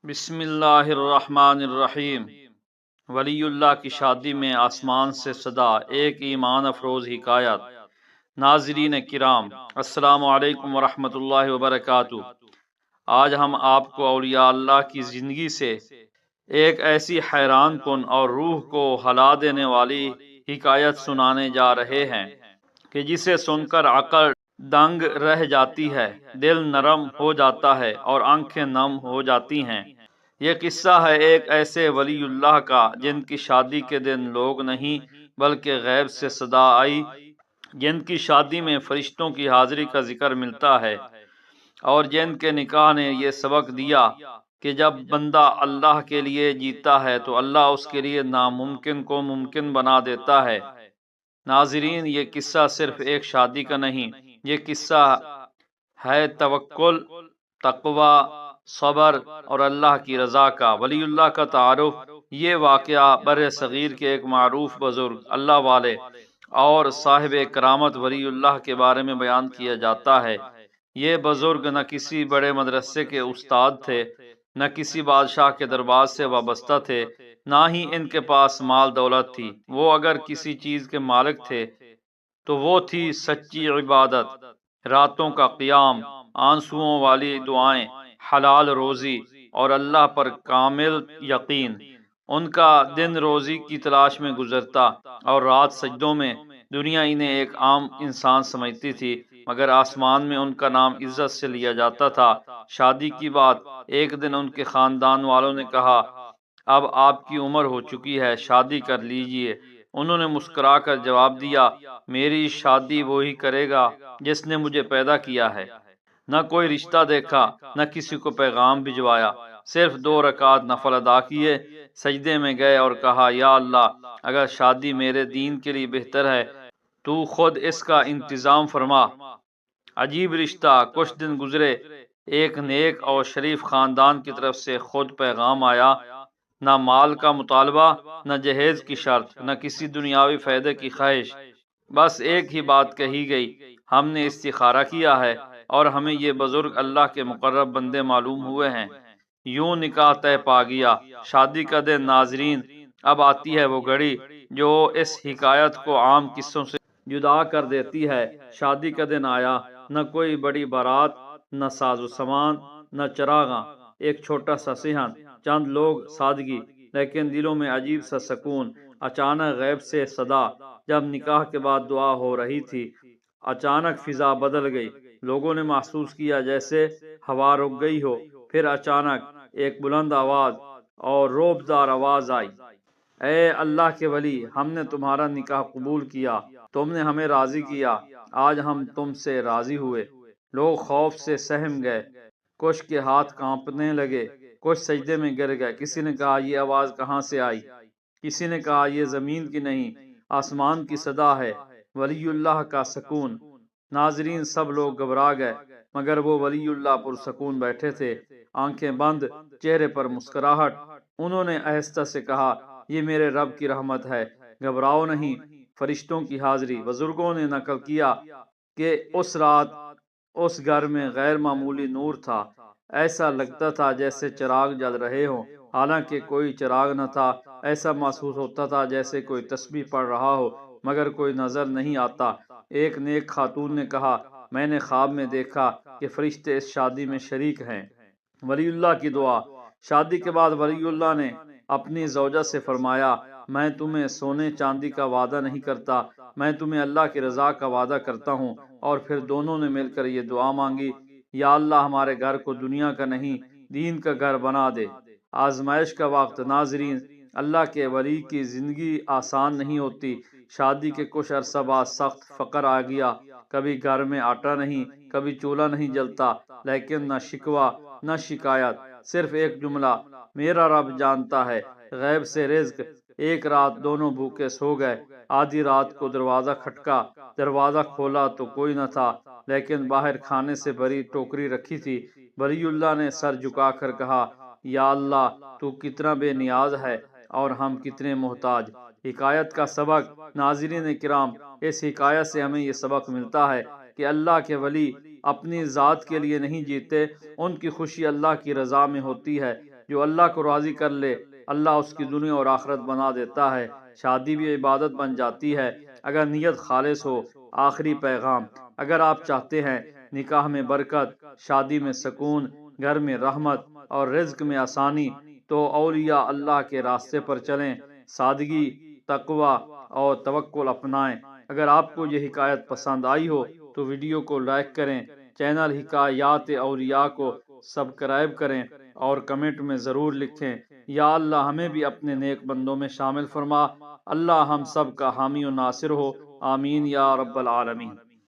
بسم اللہ الرحمن الرحیم۔ ولی اللہ کی شادی میں آسمان سے صدا، ایک ایمان افروز حکایت۔ ناظرین کرام، السلام علیکم ورحمۃ اللہ وبرکاتہ۔ آج ہم آپ کو اولیاء اللہ کی زندگی سے ایک ایسی حیران کن اور روح کو ہلا دینے والی حکایت سنانے جا رہے ہیں کہ جسے سن کر عقل دنگ رہ جاتی ہے، دل نرم ہو جاتا ہے اور آنکھیں نم ہو جاتی ہیں۔ یہ قصہ ہے ایک ایسے ولی اللہ کا جن کی شادی کے دن لوگ نہیں بلکہ غیب سے صدا آئی، جن کی شادی میں فرشتوں کی حاضری کا ذکر ملتا ہے، اور جن کے نکاح نے یہ سبق دیا کہ جب بندہ اللہ کے لیے جیتا ہے تو اللہ اس کے لیے ناممکن کو ممکن بنا دیتا ہے۔ ناظرین، یہ قصہ صرف ایک شادی کا نہیں، یہ قصہ ہے توکل، تقوی، صبر اور اللہ کی رضا کا۔ ولی اللہ کا تعارف۔ یہ واقعہ بر صغیر کے ایک معروف بزرگ اللہ والے اور صاحب کرامت ولی اللہ کے بارے میں بیان کیا جاتا ہے۔ یہ بزرگ نہ کسی بڑے مدرسے کے استاد تھے، نہ کسی بادشاہ کے دربار سے وابستہ تھے، نہ ہی ان کے پاس مال دولت تھی۔ وہ اگر کسی چیز کے مالک تھے تو وہ تھی سچی عبادت، راتوں کا قیام، آنسوؤں والی دعائیں، حلال روزی اور اللہ پر کامل یقین۔ ان کا دن روزی کی تلاش میں گزرتا اور رات سجدوں میں۔ دنیا انہیں ایک عام انسان سمجھتی تھی، مگر آسمان میں ان کا نام عزت سے لیا جاتا تھا۔ شادی کی بات، ایک دن ان کے خاندان والوں نے کہا، اب آپ کی عمر ہو چکی ہے، شادی کر لیجئے۔ انہوں نے مسکرا کر جواب دیا، میری شادی وہی کرے گا جس نے مجھے پیدا کیا ہے۔ نہ کوئی رشتہ دیکھا، نہ کسی کو پیغام بھجوایا، صرف 2 رکعت نفل ادا کیے، سجدے میں گئے اور کہا، یا اللہ، اگر شادی میرے دین کے لیے بہتر ہے تو خود اس کا انتظام فرما۔ عجیب رشتہ۔ کچھ دن گزرے، ایک نیک اور شریف خاندان کی طرف سے خود پیغام آیا، نہ مال کا مطالبہ، نہ جہیز کی شرط، نہ کسی دنیاوی فائدے کی خواہش، بس ایک ہی بات کہی گئی، ہم نے استخارہ کیا ہے اور ہمیں یہ بزرگ اللہ کے مقرب بندے معلوم ہوئے ہیں۔ یوں نکاح طے پا گیا۔ شادی کا دن۔ ناظرین، اب آتی ہے وہ گھڑی جو اس حکایت کو عام قصوں سے جدا کر دیتی ہے۔ شادی کا دن آیا، نہ کوئی بڑی بارات، نہ ساز و سامان، نہ چراغاں، ایک چھوٹا سا صحن، چند لوگ، سادگی، لیکن دلوں میں عجیب سا سکون۔ اچانک غیب سے صدا۔ جب نکاح کے بعد دعا ہو رہی تھی، اچانک فضا بدل گئی۔ لوگوں نے محسوس کیا جیسے ہوا رک گئی ہو۔ پھر اچانک ایک بلند آواز اور رعبدار آواز آئی، اے اللہ کے ولی، ہم نے تمہارا نکاح قبول کیا، تم نے ہمیں راضی کیا، آج ہم تم سے راضی ہوئے۔ لوگ خوف سے سہم گئے، کچھ کے ہاتھ کانپنے لگے، کچھ سجدے میں گر گئے۔ کسی نے کہا، یہ آواز کہاں سے آئی؟ کسی نے کہا، یہ زمین کی نہیں، آسمان کی صدا ہے، ولی اللہ کا سکون۔ ناظرین، سب لوگ گھبرا گئے، مگر وہ ولی اللہ پرسکون بیٹھے تھے، آنکھیں بند، چہرے پر مسکراہٹ۔ انہوں نے آہستہ سے کہا، یہ میرے رب کی رحمت ہے، گھبراؤ نہیں، فرشتوں کی حاضری۔ بزرگوں نے نقل کیا کہ اس رات اس گھر میں غیر معمولی نور تھا، ایسا لگتا تھا جیسے چراغ جل رہے ہوں، حالانکہ کوئی چراغ نہ تھا۔ ایسا محسوس ہوتا تھا جیسے کوئی تسبیح پڑھ رہا ہو، مگر کوئی نظر نہیں آتا۔ ایک نیک خاتون نے کہا، میں نے خواب میں دیکھا کہ فرشتے اس شادی میں شریک ہیں۔ ولی اللہ کی دعا۔ شادی کے بعد ولی اللہ نے اپنی زوجہ سے فرمایا، میں تمہیں سونے چاندی کا وعدہ نہیں کرتا، میں تمہیں اللہ کی رضا کا وعدہ کرتا ہوں۔ اور پھر دونوں نے مل کر یہ دعا مانگی، یا اللہ، ہمارے گھر کو دنیا کا نہیں، دین کا گھر بنا دے۔ آزمائش کا وقت۔ ناظرین، اللہ کے ولی کی زندگی آسان نہیں ہوتی۔ شادی کے کچھ عرصہ بعد سخت فقر آ گیا، کبھی گھر میں آٹا نہیں، کبھی چولہا نہیں جلتا، لیکن نہ شکوہ نہ شکایت، صرف ایک جملہ، میرا رب جانتا ہے۔ غیب سے رزق۔ ایک رات دونوں بھوکے سو گئے۔ آدھی رات کو دروازہ کھٹکا، دروازہ کھولا تو کوئی نہ تھا، لیکن باہر کھانے سے بھری ٹوکری رکھی تھی۔ ولی اللہ نے سر جھکا کر کہا، یا اللہ، تو کتنا بے نیاز ہے اور ہم کتنے محتاج۔ حکایت کا سبق۔ ناظرین کرام، اس حکایت سے ہمیں یہ سبق ملتا ہے کہ اللہ کے ولی اپنی ذات کے لیے نہیں جیتے، ان کی خوشی اللہ کی رضا میں ہوتی ہے۔ جو اللہ کو راضی کر لے اللہ اس کی دنیا اور آخرت بنا دیتا ہے۔ شادی بھی عبادت بن جاتی ہے اگر نیت خالص ہو۔ آخری پیغام، اگر آپ چاہتے ہیں نکاح میں برکت، شادی میں سکون، گھر میں رحمت اور رزق میں آسانی، تو اولیاء اللہ کے راستے پر چلیں، سادگی، تقوی اور توکل اپنائیں۔ اگر آپ کو یہ حکایت پسند آئی ہو تو ویڈیو کو لائک کریں، چینل حکایات اولیاء کو سبسکرائب کریں اور کمنٹ میں ضرور لکھیں یا اللہ ہمیں بھی اپنے نیک بندوں میں شامل فرما۔ اللہ ہم سب کا حامی و ناصر ہو، آمین یا رب العالمین۔